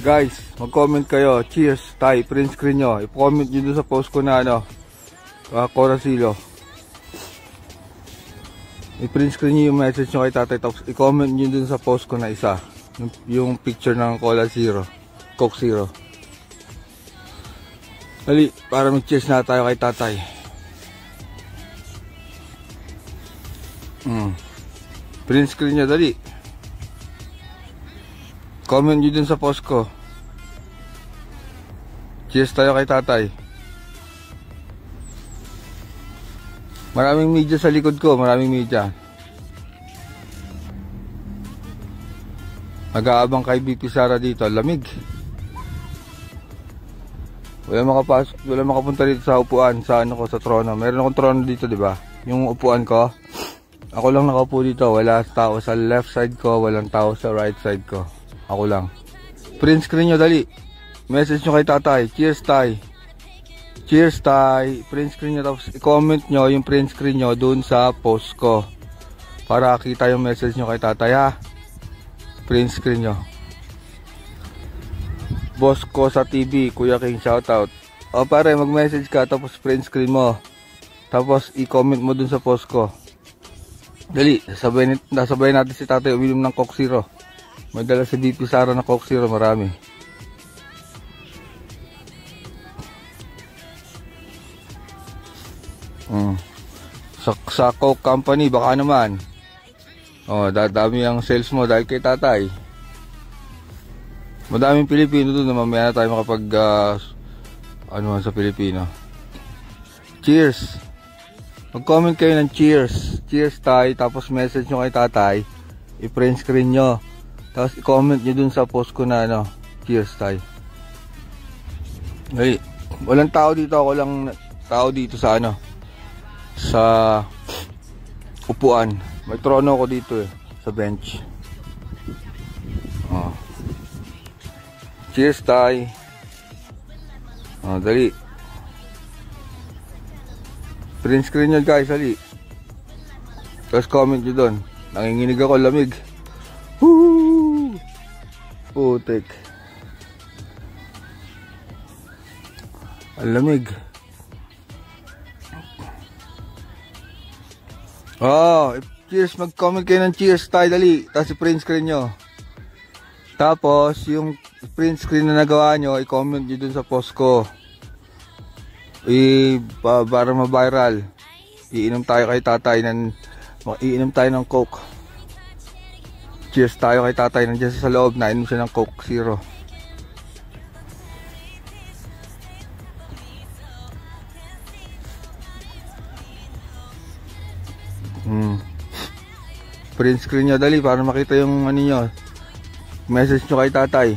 Guys, mag-comment kayo. Cheers, Tay. Print screen nyo. I-comment nyo dun sa post ko na Coracilo. I-print screen nyo yung message nyo kay tatay. Tapos i-comment nyo dun sa post ko na isa. Yung picture ng Cola Zero. Coke Zero. Dali, para mag-cheers na tayo kay tatay. Print screen nyo, dali. Comment nyo dun sa post ko. Cheers tayo kay tatay. Maraming media sa likod ko. Maraming media. Nag-aabang kay BP Sara dito. Lamig. Wala makapasok. Wala makapunta dito sa upuan. Sa ano ko, sa trono. Meron akong trono dito, diba? Yung upuan ko. Ako lang nakaupo dito. Wala tao sa left side ko. Walang tao sa right side ko. Ako lang. Print screen nyo, dali. Message nyo kay tatay. Cheers, Tay. Cheers, Tay. Print screen nyo. Tapos i-comment nyo yung print screen nyo dun sa post ko. Para kita yung message nyo kay tatay, ha. Print screen nyo. Boss ko sa TV, Kuya King, shoutout. O pare, mag-message ka. Tapos print screen mo. Tapos i-comment mo dun sa post ko. Dali. Nasabay natin si tatay uminom ng Coke Zero. May dala si BP Sara na Coke Zero, marami. Sa Coke Company, baka naman. Dadami ang sales mo dahil kay tatay. Madaming Pilipino doon na mamaya na tayo makapag ano sa Pilipino. Cheers. Mag-comment kayo ng cheers. Cheers, Tay. Tapos message nyo kay tatay. I-print screen nyo. Tapos i-comment nyo dun sa post ko na cheers, Tay. Hey, walang tao dito. Ako lang tao dito sa sa upuan. May trono ko dito sa bench. Cheers, Tay. Dali. Print screen nyo, guys, dali. Tapos comment nyo dun. Nanginginig ako, lamig. Woo! Putik. Ang lamig. Cheers. Mag-comment kayo ng cheers, Tay, dali. Tapos i-print screen nyo. Tapos yung print screen na nagawa nyo, i-comment nyo dun sa post ko. Para ma-viral. Iinom tayo kay tatay iinom tayo ng Coke. Cheers tayo kay tatay. Nandiyan sa loob, nainom siya ng Coke Zero. Print screen nyo, dali, para makita yung nyo. Message nyo kay tatay.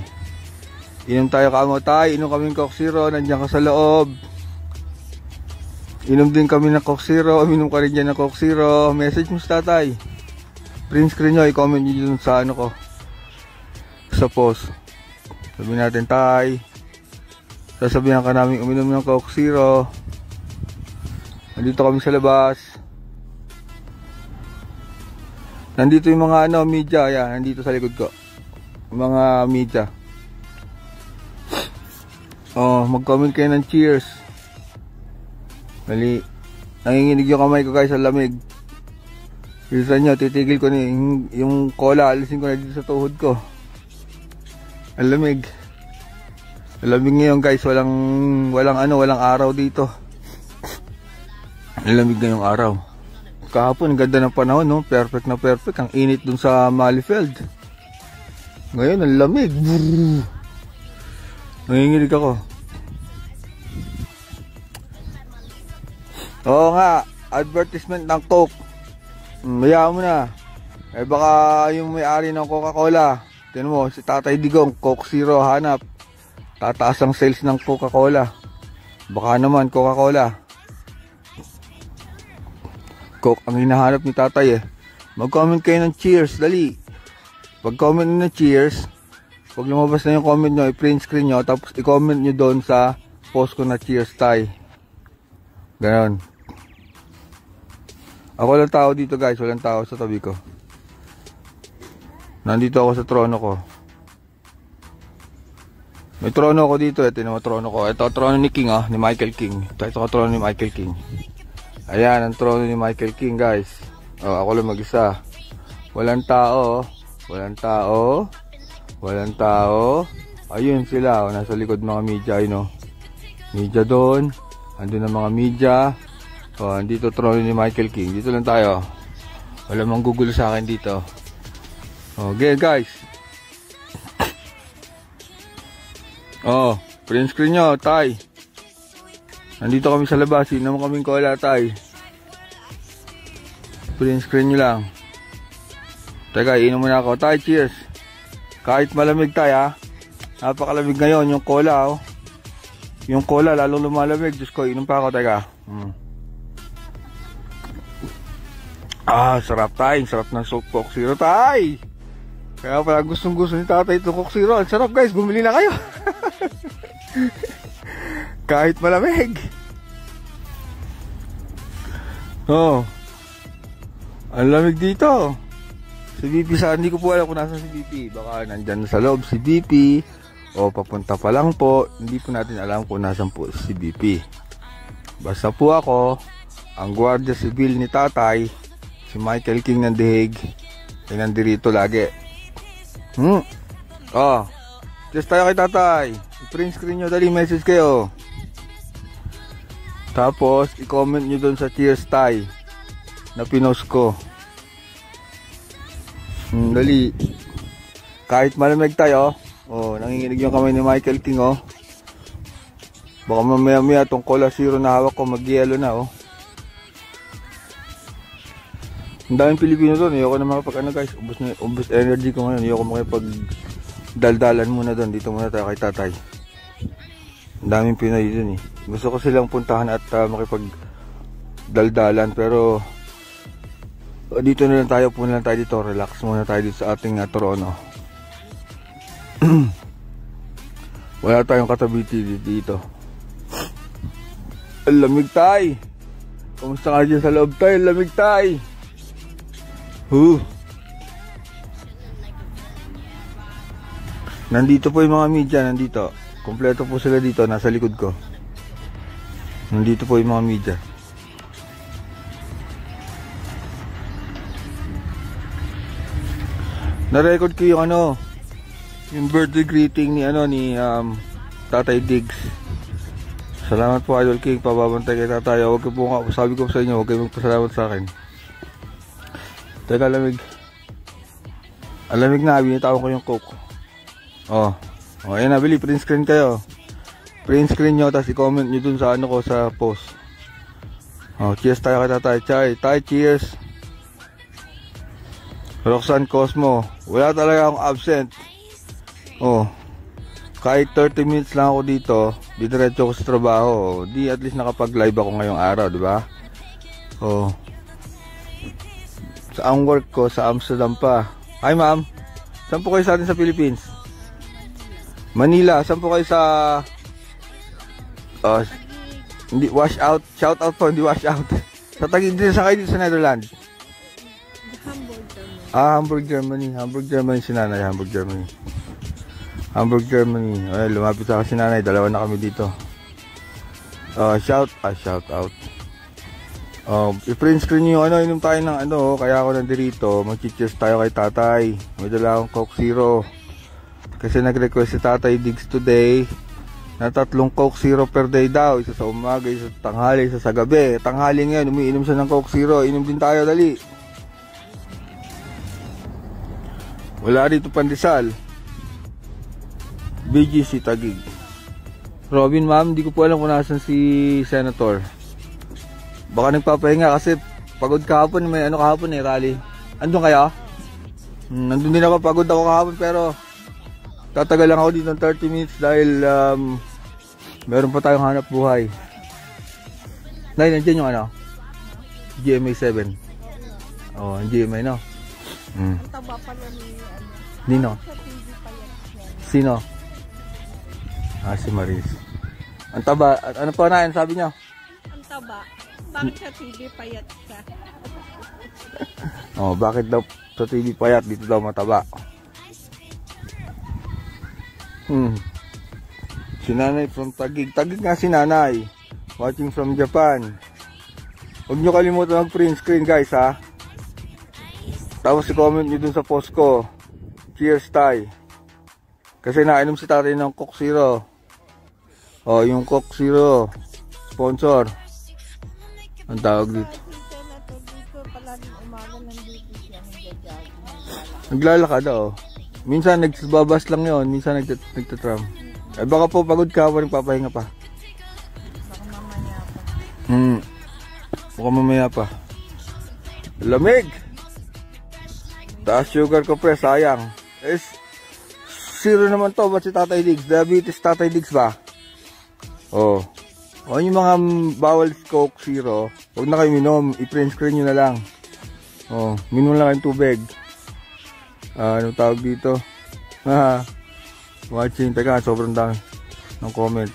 Inom tayo kamo, Tay. Inom kami ng Coke Zero. Nandiyan ka sa loob. Inom din kami ng Coke Zero. Inom ka rin dyan ng Coke Zero. Message mo sa tatay. Print screen nyo, i-comment nyo dun sa ko, sa post. Sabihin natin, Tay, sasabihan ka namin uminom ng Coke Zero. Nandito kami sa labas. Nandito yung mga media. Yan, nandito sa likod ko. Mga media. Mag-comment kayo ng cheers. Dali. Nanginginig yung kamay ko, guys, sa lamig. Bilisan nyo, titigil ko yung cola, alisin ko na dito sa tuhod ko. Ang lamig. Ang lamig ngayon, guys, walang araw dito. Ang lamig ngayong araw. Kahapon, ganda ng panahon, no? Perfect na perfect. Ang init dun sa Malifield. Ngayon, ang lamig. Nanginginig ako. Oo nga, advertisement ng Coke. Mayaan mo na. Baka yung may-ari ng Coca-Cola. Tignan mo, si Tatay Digong, Coke Zero, hanap. Tataas ang sales ng Coca-Cola. Baka naman, Coca-Cola. Coke ang hinahanap ni tatay Mag-comment kayo ng cheers, dali. Pag-comment nyo ng cheers, pag lumabas na yung comment nyo, i-print screen nyo, tapos i-comment nyo doon sa post ko na cheers, Tay. Ganon. Ako lang tao dito, guys. Walang tao sa tabi ko. Nandito ako sa trono ko. May trono ko dito. Ito yung trono ko. Ito trono ni King, ni Michael King. Ito trono ni Michael King. Ayan, ang trono ni Michael King, guys. Ako lang mag-isa. Walang tao. Walang tao. Walang tao. Ayun sila. Nasa likod mga media, media doon. Andun ang mga media. Andito trono ni Michael King. Dito lang tayo. Wala mang gugulo sa akin dito. Okay, guys. Print screen nyo, tay. Nandito kami sa labas. Inom kaming cola, tay. Print screen nyo lang. Teka, inom muna ako. Tay, cheers. Kahit malamig, tay, ha. Napakalamig ngayon. Yung cola, Yung cola, lalong lumalamig. Diyos ko, inom pa ako, teka. Sarap, tay. Sarap ng Coke Zero, tay. Kaya pala gustong-gusto ni tatay itong Coke Zero. Ang sarap, guys. Bumili na kayo. Kahit malamig. Ang lamig dito. Si BP hindi ko po alam kung nasan si BP. Baka nandyan sa loob si BP. O papunta pa lang po. Hindi po natin alam kung nasan po si BP. Basta po ako, ang Guardia Civil ni tatay, si Michael King ng Dihig, ay nandirito lagi. Just tayo kay tatay. I-print screen nyo, dali message kayo. Tapos i-comment nyo dun sa cheers tay na pinost ko. Dali. Kahit malamig tayo, nanginginig yung kamay ni Michael King, Baka mamaya tong Cola Zero na hawak ko mag-yelo na, Ang daming Pilipino doon. Ayoko na makapag guys. Ubus energy ko ngayon. Ayoko makipag daldalan muna doon. Dito muna tayo kay tatay. Ang daming Pinoy doon, Gusto ko silang puntahan at makipag daldalan. Pero dito na lang tayo. Puno lang tayo dito. Relax muna tayo dito sa ating trono. Wala tayong katabi dito. Ang lamig tay. Kumusta ka dyan sa loob tay? Ang lamig tay. Nandito po yung mga media. Nandito. Kompleto po sila dito. Nasa likod ko. Nandito po yung mga media. Na-record ko yung yung birthday greeting ni Tatay Diggs. Salamat po Idol King, pababantay kay tatay. Huwag ka po sabi ko sa inyo, huwag kayo magpasalamat sa akin. Teka, lamig. Alamig na, binitawan ko yung Coke. Ayan na, bili, print screen kayo. Print screen nyo, tapos i-comment nyo dun sa ko sa post. Cheers tayo kay tatay. Tay, cheers. Roxanne Cosmo, wala talaga akong absent. Kahit 30 minutes lang ako dito, didiretso ko sa trabaho. Di at least nakapag-live ako ngayong araw, di ba? Sa ang work ko sa Amsterdam pa. Hi ma'am, saan po kayo sa atin sa Philippines? Manila. Saan po kayo sa hindi wash out, shout out po, hindi wash out. Sa Taguig din sa kayo dito sa Netherlands. Hamburg, Germany. Hamburg, Germany si nanay. Hamburg, Germany. Hamburg, Germany. Ay, lumapit ako si nanay. Dalawa na kami dito. Shout out. I-print screen nyo inom tayo ng kaya ako nandirito. Mag-cheers tayo kay tatay. May dala akong Coke Zero. Kasi nag-request si Tatay Diggs today na 3 Coke Zero per day daw. Isa sa umaga, isa sa tanghali, isa sa gabi. Tanghali ngayon, umiinom siya ng Coke Zero. Inom din tayo, dali. Wala rito pandesal. BGC Taguig. Robin ma'am, di ko po alam kung nasan si Senator. Baka nagpapahinga kasi pagod kahapon. May kahapon rally. Andun kayo? Nandun din ako, pagod ako kahapon pero tatagal lang ako dito ng 30 minutes dahil meron pa tayong hanap buhay. Nay, nandiyan yung GMA 7. Ang GMA no? Ang taba pala ni Nino? Sino? Si Maris. Ang taba, ano pa na yan sabi niyo? Ang taba. Bakit sa TV payat ka? Bakit daw sa TV payat, dito daw mataba? Si Nanay from Taguig. Taguig nga si Nanay. Watching from Japan. Huwag nyo kalimutan mag-print screen guys ha. Tapos i-comment nyo dun sa post ko. Cheers Tay. Kasi nainom si tatay ng Coke Zero. Oh, yung Coke Zero. Sponsor. Ang tawag dito. Naglalakad oh. Minsan nagbabas lang yon, minsan nagtatram. Eh baka po pagod ka pa, nagpapahinga pa. Baka mamaya pa. Baka mamaya pa. Lamig! Taas sugar ko pre, sayang. Zero naman to, ba't si Tatay Diggs? Diabetes Tatay Diggs ba? Oh. O yung mga bawal Coke Zero, huwag na kayo minom, i-print screen nyo na lang. Oh, minom lang kayong tubig. Anong tawag dito? Watching, teka, sobrang dami ng comment.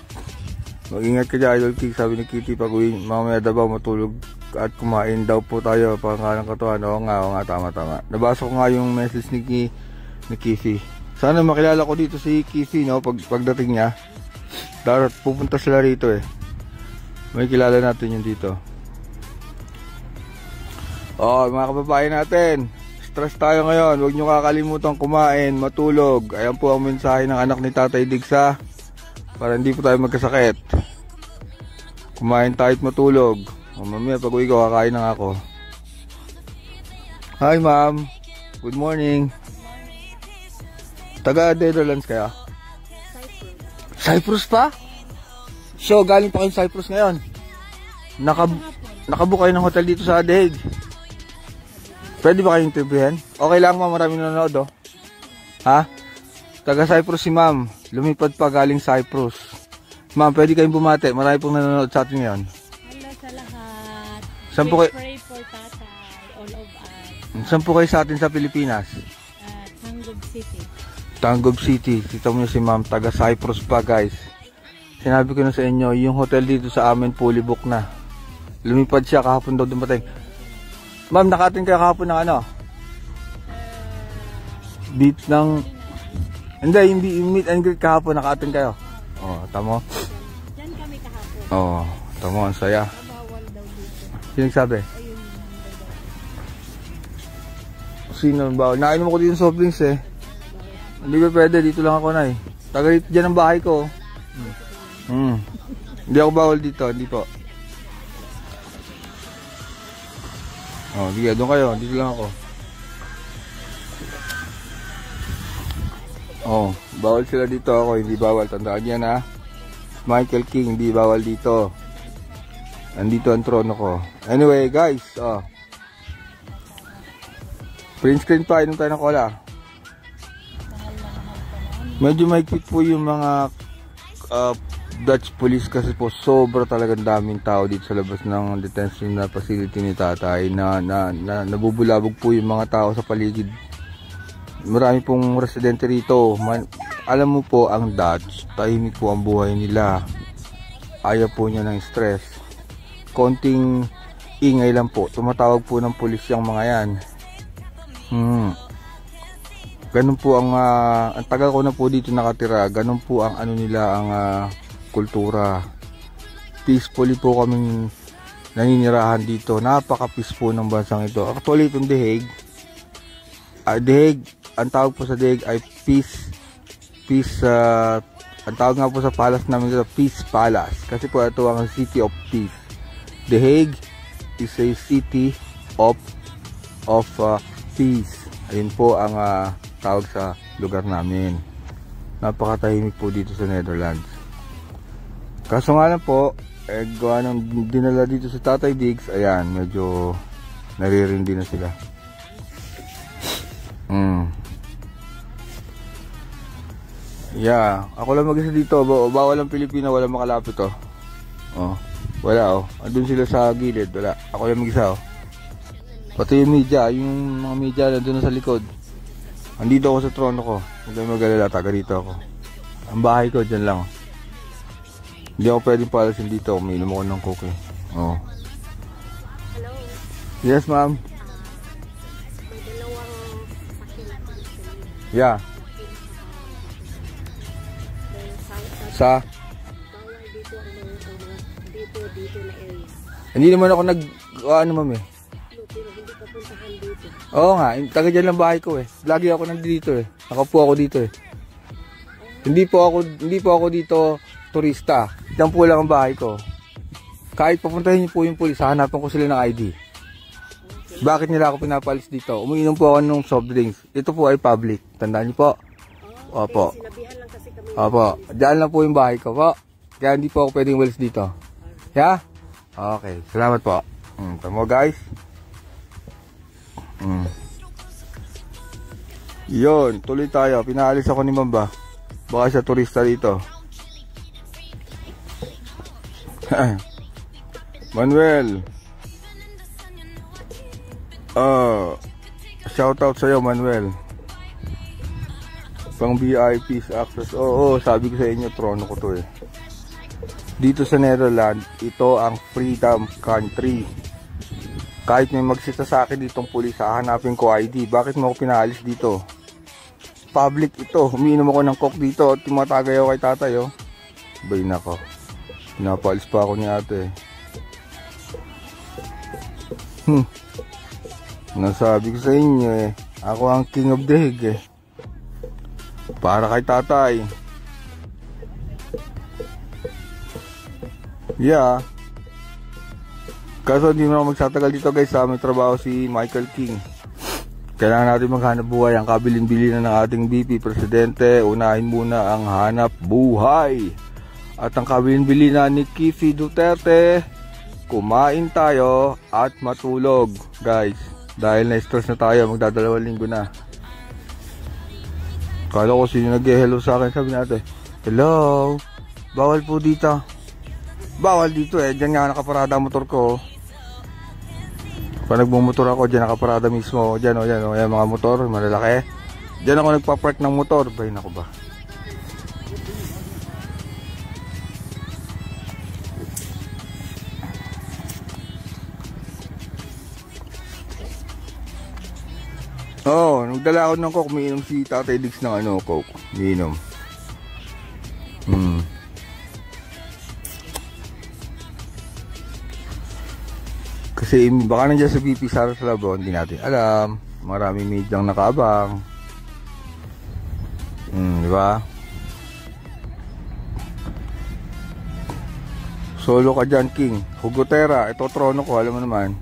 Mag-ingat ka dyan, Idol King, sabi ni Kitty, pag uwi, mamaya daw matulog at kumain daw po tayo, pangalang katuan. Oo nga, tama. Nabasa ko nga yung message ni Kitty. Sana makilala ko dito si Kitty, no, pagdating niya. Darat, pupunta sila rito eh. May kilala natin yun dito. Oh, mga kababayan natin, stress tayo ngayon. Huwag nyo kakalimutan kumain, matulog. Ayan po ang mensahe ng anak ni Tatay Diggs ha. Para hindi po tayo magkasakit. Kumain tayo at matulog. O mamaya pag uwi ko, kakain na ako. Hi ma'am. Good morning. Taga Netherlands kaya? Cyprus pa? So, galing pa kayo Cyprus ngayon? Nakabook kayo ng hotel dito sa The Hague? Pwede ba kayong interviewin? Okay lang ma'am, maraming nanonood oh. Ha? Taga Cyprus si ma'am. Lumipad pa galing Cyprus. Ma'am, pwede kayong bumate. Marami pong nanonood sa atin ngayon. Hello sa lahat. Saan po kayo? Pray for tatay, all of us. Saan po kayo sa atin sa Pilipinas? Tanggub City. Tanggub City. Kita mo si ma'am, taga Cyprus pa guys. Sinabi ko na sa inyo, yung hotel dito sa amin fully book na. Lumipad siya kahapon daw dumating. Ma'am, nakatin kayo kahapon ng ano? Beat ng... Hindi, yung meet and greet kahapon, nakatin kayo. Oh, tamo? Diyan kami kahapon. Oh, tamo, ang saya. Bawal daw dito. Sino nagsabi? Ayun. Sino bawal? Nainom ko dito ng soft drinks eh. Hindi ba pwede, dito lang ako na eh. Taga dito dyan ang bahay ko. Hindi ako bawal dito, hindi po. Oh, di doon kayo, dito lang ako. Oh, bawal sila dito, ako hindi bawal. Tandaan yan ha. Michael King, hindi bawal dito. Nandito ang trono ko. Anyway, guys, oh. Print screen pa, inom tayo ng cola. Medyo mahigpit po yung mga Dutch police kasi po sobra talagang daming tao dito sa labas ng detention na facility ni tatay na nabubulabog po yung mga tao sa paligid. Marami pong residente rito. Alam mo po ang Dutch, tahimik po ang buhay nila. Ayaw po niya ng stress. Konting ingay lang po, tumatawag po ng pulis yung mga yan. Ganun po ang tagal ko na po dito nakatira. Ganun po ang ano nila, ang kultura. Peacefully po kaming naninirahan dito. Napaka-peaceful ng bansang ito. Actually itong The Hague, ang tawag po sa The Hague ay peace, ang tawag nga po sa palace namin ito, Peace Palace. Kasi po ito ang City of Peace. The Hague is a city of peace. Ayun po ang tawag sa lugar namin. Napakatahimik po dito sa Netherlands. Kaso nga lang po, gawa ng dinala dito sa Tatay Diggs, ayan, medyo naririndi na sila. Yeah, ako lang mag-isa dito. Bawal ang Pilipina, wala makalapit oh. Oh, wala oh. Andun sila sa gilid, wala. Ako lang mag-isa oh. Pati yung media, yung mga media nandun na sa likod. Andito ako sa trono ko. Huwag kayo mag-alala, taga dito ako. Ang bahay ko, dyan lang. Hindi ako pwedeng palasin dito. Uminom ako ng coke eh. Oh. Hello. Yes, ma'am. May dalawang facility. Yeah. Sa? Hindi naman ako ano ma'am eh. Pero hindi ka puntahan dito. Oo nga, taga dyan lang bahay ko eh. Lagi ako nandito eh. Nakapo ako dito eh. Hindi po ako dito turista. Diyan po lang ang bahay ko. Kahit papuntahin niyo po yung pulis, hahanapan ko sila ng ID. Bakit nila ako pinapalis dito? Umiinom po ako ng soft drinks. Ito po ay public. Tandaan niyo po. Opo. Sinabihan lang kasi kami. Opo. Diyan lang po yung bahay ko po. Kaya hindi po ako pwedeng walis dito. Yeah? Okay. Salamat po. Tama guys. Yun. Tuloy tayo. Pinaalis ako ni Mamba. Baka siya turista dito. Manuel. Shout out sa'yo Manuel. Pang VIP's access. Oo, sabi ko sa inyo, trono ko to eh. Dito sa Netherlands, ito ang freedom country. Kahit may magsita sa akin ditong pulis, hahanapin ko ID. Bakit mo ako pinaalis dito? Public ito. Umiinom ako ng coke dito at tumatagay ako kay tatay oh. Bay nako. Pinapaalis pa ako ni ate. Nasabi ko sa inyo eh, ako ang king of the hill eh. Para kay tatay. Yeah. Kaso hindi mo na magsatagal dito guys ha. May trabaho si Michael King. Kailangan natin maghanap buhay. Ang kabilin-bilin na ng ating VP Presidente, unahin muna ang hanap buhay. At ang kabilin-bilin na ni Kifi Duterte, kumain tayo at matulog guys. Dahil na-stress na tayo, magdadalawang linggo na. Kala ko sino nag-hello sa akin, sabi natin, hello, bawal po dito. Bawal dito eh, dyan nga nakaparada ang motor ko. Pag nagmumotor ako, dyan nakaparada mismo. Dyan o, yan mga motor, malalaki. Dyan ako nagpa-park ng motor. Bay nako ba. Oo, nagdala ako ng coke, umiinom si Tatay Diggs ng coke. Umiinom. Kasi baka nandiyan sa BP Sara sa labo, hindi natin alam. Maraming medyang nakaabang. Di ba? Solo ka dyan, King. Hugotera, ito trono ko, alam mo naman.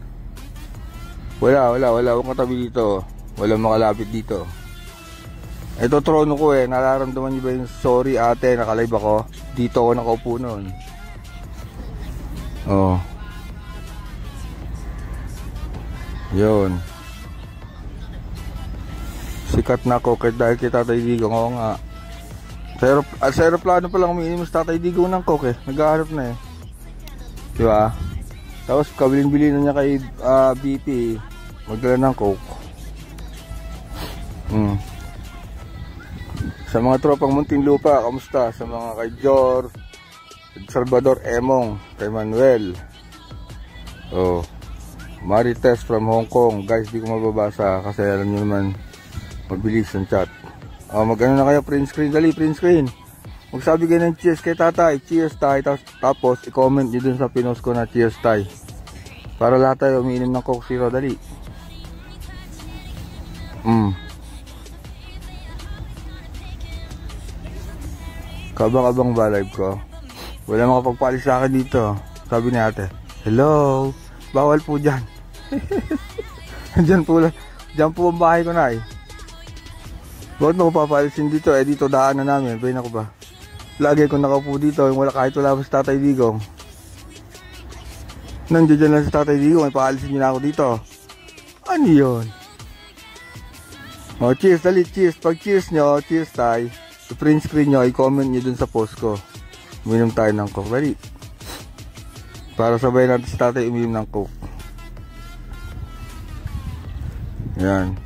Wala, huwag katabi dito. Walang makalapit dito. Ito trono ko eh. Nararamdaman niyo ba yung sorry ate, nakalive ako? Dito ako nakaupo noon. Oh. Yun. Sikat na ako kahit dahil kay Tatay Digong. Oo nga. Sa aeroplano pa lang umiinom sa Tatay Digong ng coke eh. Naghahanap na eh. Diba? Tapos kabilin-bilin na niya kay BP. Magdala ng coke. Sa mga tropang Muntinlupa, kamusta? Sa mga kay Jor, Salvador Emong, kay Manuel, Marites from Hong Kong. Guys, di ko mababasa kasi alam nyo naman mabilis ang chat. Mag-ano na kayo, print screen. Dali, print screen. Magsabi kayo ng cheers kay tatay. Cheers tay. Tapos i-comment nyo dun sa pinost ko na cheers tay. Para lahat tayo umiinom ng Coke Zero. Dali. Kabang-abang ba live ko? Wala makapagpalis sa akin dito. Sabi ni ate, hello, bawal po dyan. Dyan po ang bahay ko na eh. Bakit mo ko papalisin dito? Eh dito daan na namin. Bayin ako ba? Lagi ko nakaupo dito. Yung wala kahit wala pa sa Tatay Digong. Nandiyan lang sa Tatay Digong. May paalisin nyo na ako dito. Ano yun? Cheers, dali, cheers. Pag cheers nyo, cheers tayo. I-print screen nyo, i-comment nyo dun sa post ko. Uminom tayo ng Coke. Ready? Para sabay natin si tatay uminom ng Coke. Yan.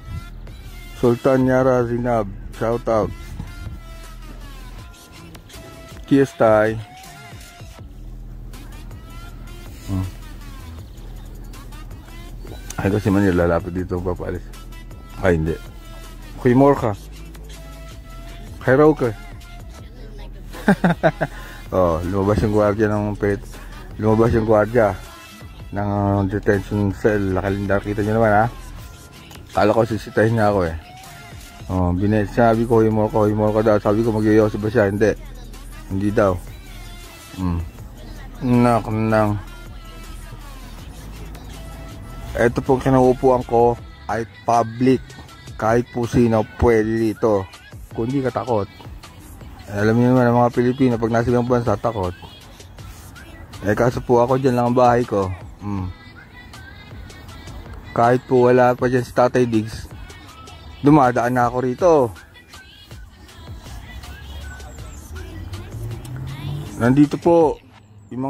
Sultan Yara Zinab. Shout out. Cheers tay. Ay kasi man lalapit dito papalis. Ay hindi. Kuy more ka. Hero ka. Lumabas yung gwardiya ng pet. Lumabas yung gwardiya ng detention cell. Nakalindar, kita nyo naman ha. Kala ko sisitahin niya ako eh. Sabi ko, humor ko daw. Sabi ko, mag-yoyosi ba siya? Hindi daw. Nang. Ito pong kinauupuan ko ay public. Kahit po sino pwede dito. Kung hindi ka takot. Alam niyo naman ang mga Pilipino, pag nasa ibang bansa, takot. Kaso po ako, dyan lang ang bahay ko. Kahit po wala pa dyan si Tatay Diggs, dumadaan na ako rito. Nandito po yung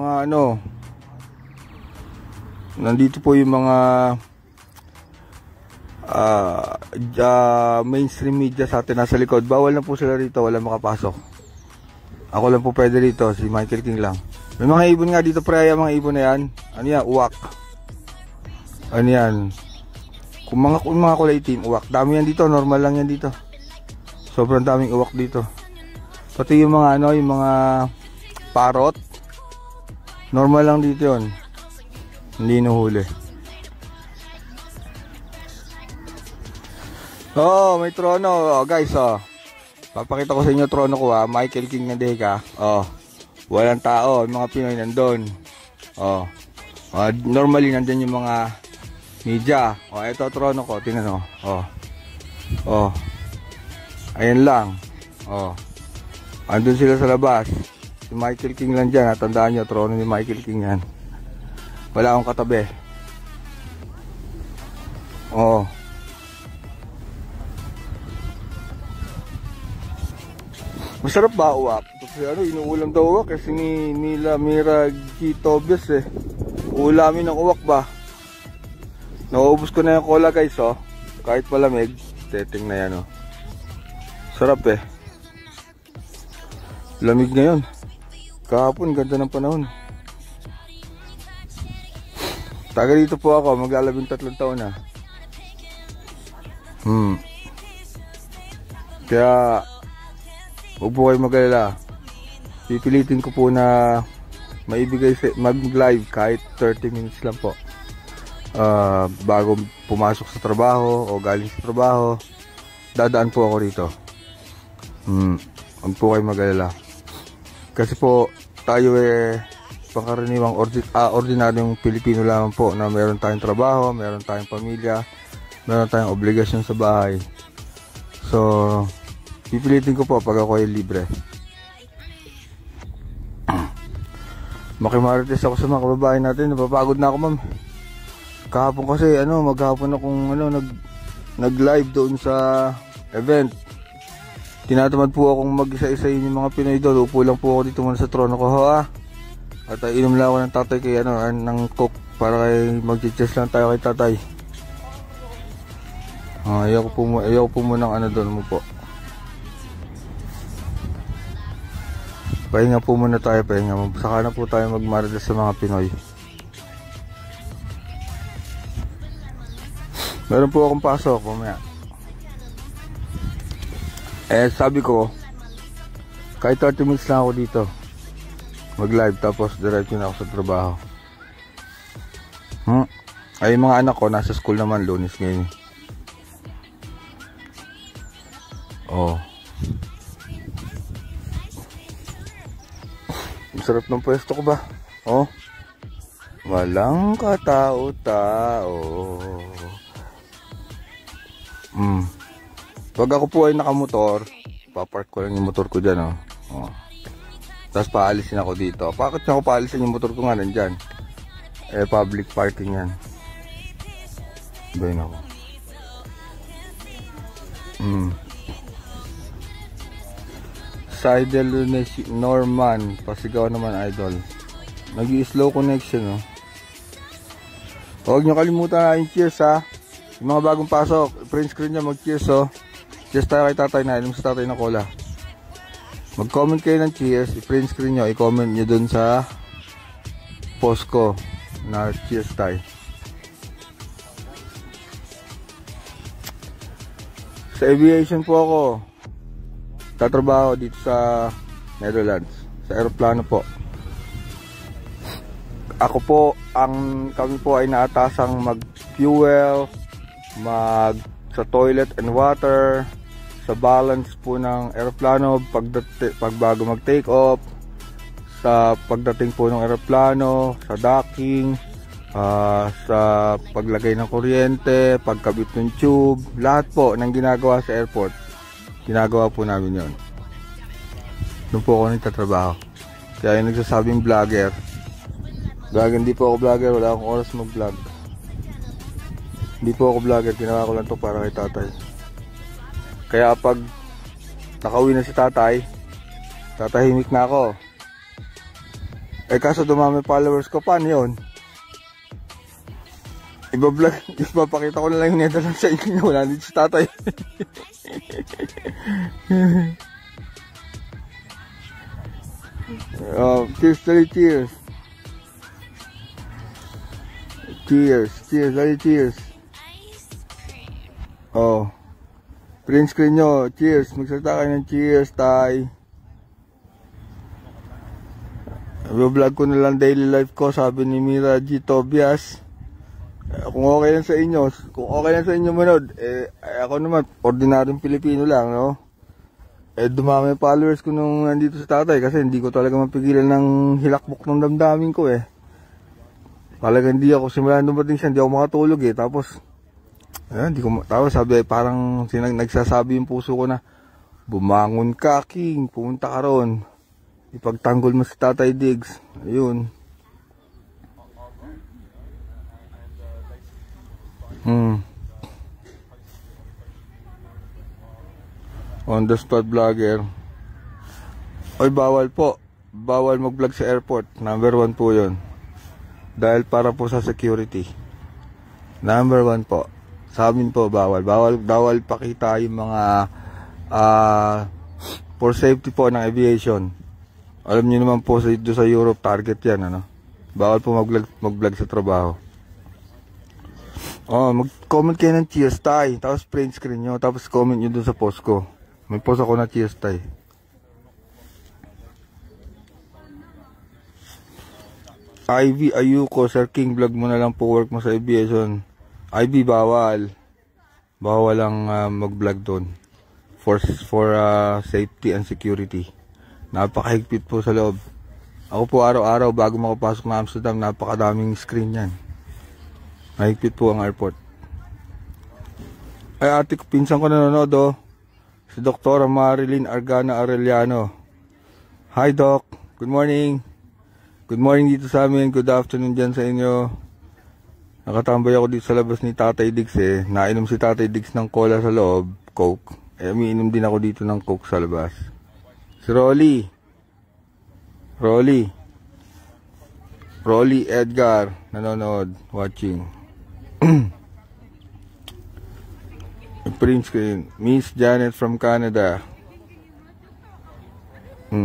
mga mainstream media sa atin nasa likod. Bawal na po sila rito, wala makapasok. Ako lang po pwede rito, si Michael King lang. May mga ibon nga dito pre, mga ibon na yan. Ano yan? Uwak. Ano yan? Kung mga kulay itim, uwak. Dami yan dito, normal lang yan dito. Sobrang daming uwak dito. Pati yung mga yung mga parrot. Normal lang dito yun. Hindi nuhuli. May trono. Guys, papakita ko sa inyo trono ko Michael King na Deka. Walang tao, yung mga Pinoy nandun. Normally nandun yung mga media. Ito trono ko, tingnan mo. Ayan lang. Andun sila sa labas. Si Michael King lang dyan, tandaan nyo, trono ni Michael King yan. Wala akong katabi. Masarap ba uwak? Kasi inuulam daw uwak kasi nila Mira Gitobias eh. Ulamin ng uwak ba? Nauubos ko na yung cola guys kahit malamig. Setting na yan Sarap eh. Lamig ngayon. Kahapon ganda ng panahon. Taga dito po ako, maglalabing 3 taon na. Kaya huwag po kayo mag-alala. Pipilitin ko po na mag-live kahit 30 minutes lang po. Bago pumasok sa trabaho o galing sa trabaho, dadaan po ako rito. Huwag po kayo mag-alala. Kasi po tayo pangkaraniwang ordinaryong Pilipino lamang po na meron tayong trabaho, meron tayong pamilya, meron tayong obligasyon sa bahay. So pipilitin ko po pag ako ay libre. Makimarites ako sa mga kababayan natin. Napapagod na ako ma'am. Kahapon kasi maghapon akong nag-live doon sa event. Tinatamad po akong mag-isa-isayin yung mga Pinoy doon. Upo lang po ako dito muna sa trono ko At inom lang ako ng tatay kay ng cook para kay mag-chess lang tayo kay tatay. Ayaw po muna ng doon mo po. Pahinga po muna tayo, saka na po tayo magmarites sa mga Pinoy. Meron po akong pasok mamaya. Sabi ko kahit 30 minutes lang ako dito mag-live, tapos diretso na ako sa trabaho. Ay mga anak ko nasa school naman, Lunes ngayon. Sarap ng pwesto ko ba? Walang katao-tao. Pag ako po ay nakamotor, papark ko lang yung motor ko dyan tapos paalisin ako dito. Bakit ako paalisin yung motor ko nga nandyan? Public parking yan. Bayin ako. Sidel Norman, pasigaw naman idol. Nag-i-slow connection Huwag nyo kalimutan yung cheers Yung mga bagong pasok, print screen nyo, mag-cheers Cheers tayo kay tatay na, inom sa tatay na cola. Mag-comment kayo ng cheers, i-print screen nyo, i-comment nyo dun sa post ko na cheers tayo. Sa aviation po ako. Tatrabaho dito sa Netherlands, sa aeroplano po. kami po ay naatasang mag-fuel, sa toilet and water, sa balance po ng eroplano pag bago mag-take off, sa pagdating po ng eroplano, sa docking, sa paglagay ng kuryente, pagkabit ng tube, lahat po ng ginagawa sa airport, ginagawa po namin yon. Doon po ako nagtatrabaho. Kaya yung nagsasabing vlogger, hindi po ako vlogger, wala akong oras mag-vlog. Hindi po ako vlogger, ginawa ko lang to para kay tatay. Kaya pag nakauwi na si tatay, tatahimik na ako. Kaso dumami followers ko, paano yun? Iba-vlog, ipapakita ko na lang yung Netherlands sa inyo, wala dito si tatay. Cheers, dali, cheers. Cheers. Print screen nyo, cheers. Magsalita kayo ng cheers, tay. Vlog ko na lang daily life ko, sabi ni Mira G. Tobias. Kung okay lang sa inyo manood, ako naman, ordinaryong Pilipino lang, no? Dumami followers ko nung nandito sa tatay kasi hindi ko talaga mapigilan ng hilakbok ng damdamin ko Talaga hindi ako, simula dumating siya, hindi ako makatulog Tapos sabi parang nagsasabi yung puso ko na, bumangon ka, King, pumunta ka ron. Ipagtanggol mo si Tatay Diggs. Ayun. On the spot vlogger. Oy, bawal po. Bawal mag-vlog sa airport. Number 1 po yun. Dahil para po sa security. Number 1 po. Sa amin po, bawal pakita yung mga for safety po ng aviation. Alam niyo naman po dito sa Europe, target yan, ano? Bawal po mag-vlog sa trabaho. Mag-comment kayo ng cheers, tay. Tapos print screen nyo. Tapos comment nyo dun sa post ko. May post ako na cheers, tay. Ivy Ayuko, Sir King, vlog mo na lang po work mo sa aviation. Ivy, bawal. Bawal lang mag-vlog doon. For safety and security. Napakahigpit po sa loob. Ako po araw-araw bago makapasok na Amsterdam, napakadaming screen yan. Mahigpit po ang airport. Ay, ate ko, pinsan ko nanonood si Dr. Marilyn Argana Arellano. Hi, Doc. Good morning. Good morning dito sa amin. Good afternoon dyan sa inyo. Nakatambay ako dito sa labas ni Tatay Diggs Nainom si Tatay Diggs ng cola sa loob, Coke. Umiinom din ako dito ng Coke sa labas. Si Rolly Edgar nanonood, watching. Print screen. Miss Janet from Canada.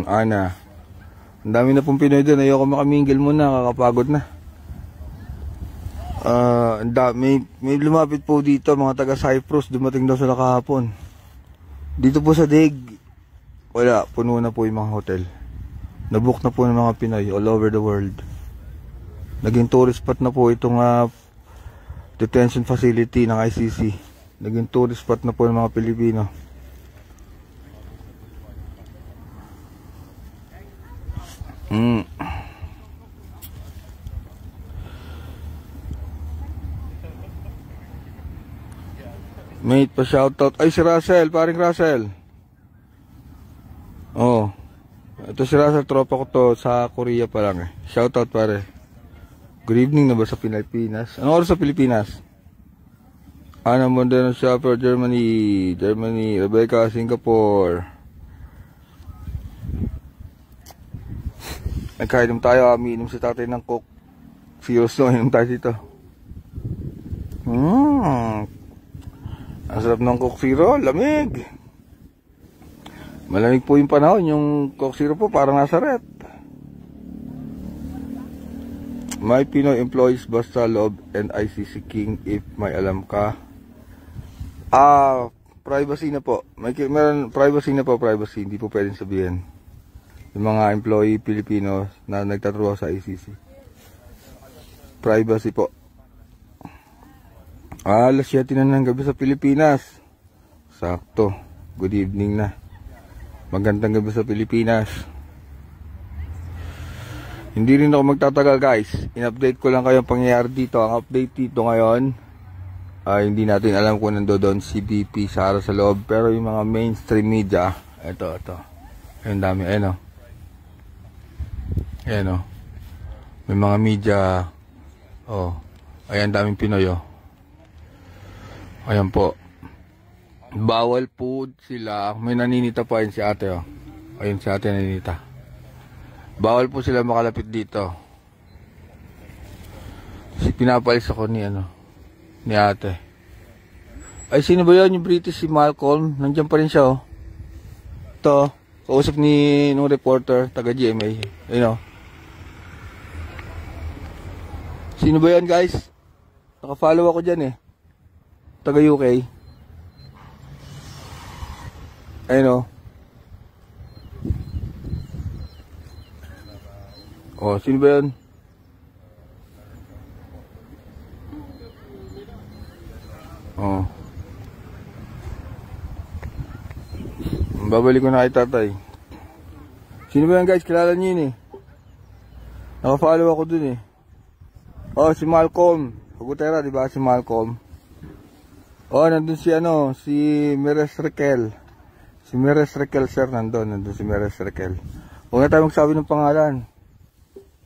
Ana. Ang dami na pong Pinoy doon. Ayoko makamingle muna, kakapagod na. May lumapit po dito, mga taga Cyprus, dumating daw sila kahapon. Dito po sa Daeg, wala, puno na po yung mga hotel. Nabook na po ng mga Pinoy all over the world. Naging tourist spot na po itong detention facility ng ICC. Naging tourist spot na po ng mga Pilipino. Mate, pa shoutout. Ay, si Russell, paring Russell. Ito si Russell, tropa ko to sa Korea pa lang Shoutout, pare. Good evening na ba sa Pilipinas? Anong oras sa Pilipinas? Ana Mondeno Shopper, Germany, Rebecca, Singapore. Nagkainom tayo, umiinom si tatay ng Coke. Seryoso, inom tayo dito. Ang sarap ng Coke Zero, lamig. Malamig po yung panahon, yung Coke Zero po parang nasa rep. May Pinoy employees basta loob and ICC King if may alam ka. Privacy na po. Meron privacy na po, privacy. Hindi po pwedeng sabihin. Yung mga employee Pilipino na nagtatrabaho sa ICC. Privacy po. Alas 7 na ng gabi sa Pilipinas. Sakto. Good evening na. Magandang gabi sa Pilipinas. Hindi rin ako magtatagal guys. In-update ko lang kayo ang pangyayari dito. Ang update dito ngayon ay hindi natin alam kung nandoon si BP Sara sa loob. Pero yung mga mainstream media, ito. Ayun dami, ayun o. Ayan o. May mga media. Oh, ayan daming Pinoy o. Ayan po. Bawal po sila. May naninita pa yun si ate o. Ayun si ate naninita. Bawal po sila makalapit dito. Pinapalis ako ni ate. Ay, sino ba yun? Yung British, si Malcolm. Nandiyan pa rin siya, oh. Ito, kausap ni nung reporter, taga GMA. Ayun, oh. Sino ba yan, guys? Naka-follow ako dyan, eh. Taga UK. Ayun, oh. Oh, sino ba yan? Oh. Babalik ko na kay tatay. Sino ba yan guys? Kilala niyo yun eh. Naka-follow ako dun eh. Oh, si Malcolm. Pagutera, di ba? Si Malcolm. Oh, nandun si Mires Rekel. Si Mires Rekel, sir, nandun si Mires Rekel. Huwag na tayo magsabi ng pangalan.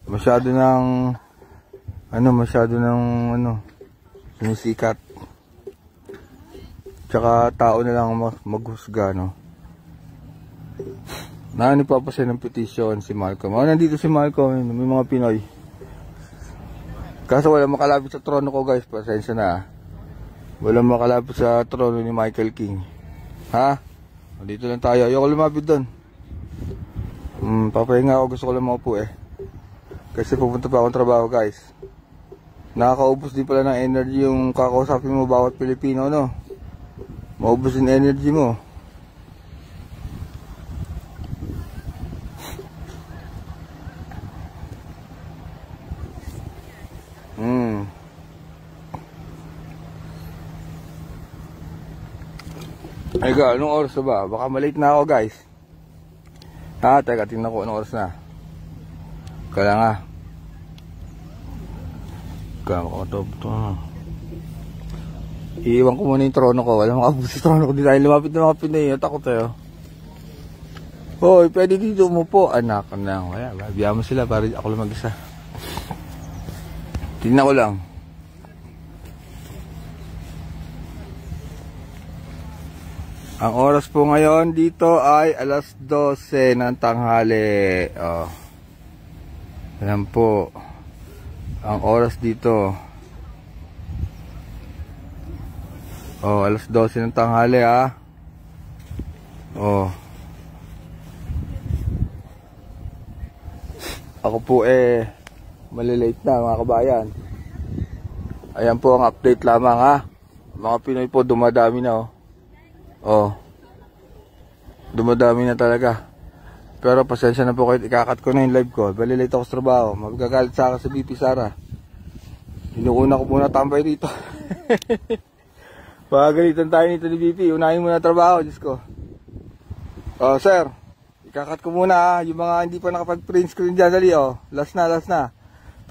Masyado ng sinisikat. Tsaka tao na lang maghusga, no. Nagpapasaya ng petisyon si Malcolm. Oh, nandito si Malcolm, may mga Pinoy. Kaso wala makalapit sa trono ko, guys. Pasensya na. Wala makalapit sa trono ni Michael King. Ha? Dito lang tayo. Ayoko lumapit doon. Papahinga ako. Gusto ko lang maupo eh. Kasi pupunta pa akong trabaho, guys. Nakakaubos din pala ng energy yung kakausapin mo bawat Pilipino, no? Maubos din energy mo. Ega, anong oras na ba? Baka malate na ako, guys. Ha, teka, tingnan ko anong oras na. Kaya nga. Iiwan ko muna yung trono ko. Wala makabus sa trono ko. Di tayo lumapit na mga Pinoy. Takot tayo. Hoy, pwede dito umupo. Anak na. Kaya, biya mo sila para ako lang mag-isa. Tingnan ko lang. Ang oras po ngayon dito ay alas 12 ng tanghali. Oh. Ayan po. Ang oras dito. Oh, alas 12 ng tanghali, ah. Oh. Ako po malilate na, mga kabayan. Ayan po ang update lamang, ha. Mga Pinoy po dumadami na, oh. Oh. Dumadami na talaga. Pero pasensya na po kayo, ikakat ko na yung live ko. Balilate ako sa trabaho. Magagalit sa akin sa BP Sara. Inuuna ko muna tambay dito. Pagalitan tayo nito ni BP. Unahin muna trabaho, Diyos ko. Oh, sir. Ikakat ko muna, yung mga hindi pa nakapag-print screen dyan. Dali, oh. Last na.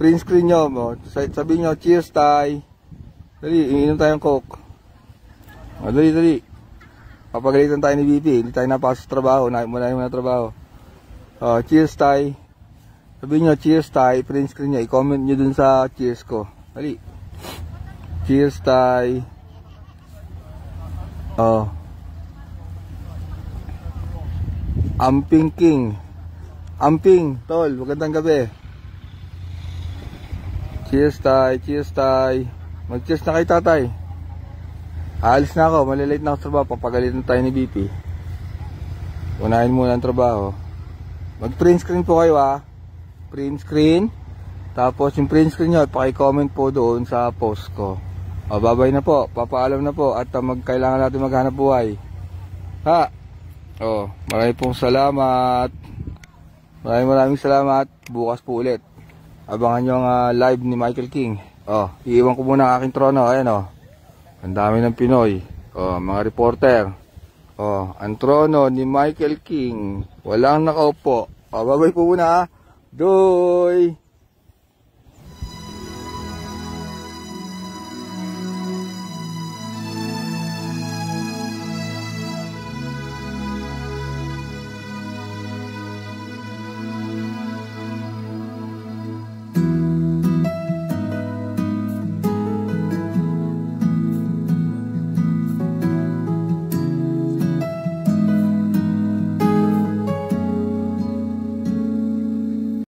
Print screen nyo. Oh. Sabihin nyo, cheers, tay. Dali, ininom tayong coke. Oh, dali. Papagalitan tayo ni BP. Hindi tayo napasok sa trabaho. Unahin muna trabaho. Oh, cheers, tay. Sabihin nyo, cheers, tay. Print screen nyo. I-comment nyo dun sa cheers ko. Dali. Cheers, tay. Oh. Amping King. Amping, tol. Magandang gabi. Cheers, tay. Mag-cheers na kay tatay. Alis na ako. Malilate na ako sa trabaho. Papagalitan tayo ni BP. Unahin muna ang trabaho. Mag-print screen po kayo, ha. Print screen. Tapos yung print screen nyo, paki-comment po doon sa post ko. O, babay na po. Papaalam na po. At kailangan natin maghanap buhay. Ha? O, maraming pong salamat. Maraming salamat. Bukas po ulit. Abangan yung live ni Michael King. Oh, iiwan ko muna ang aking trono. Ayan oh. Ang dami ng Pinoy. Oh, mga reporter. Oh, ang trono ni Michael King. Walang nakaupo. Oh, babay po muna ha. Doy!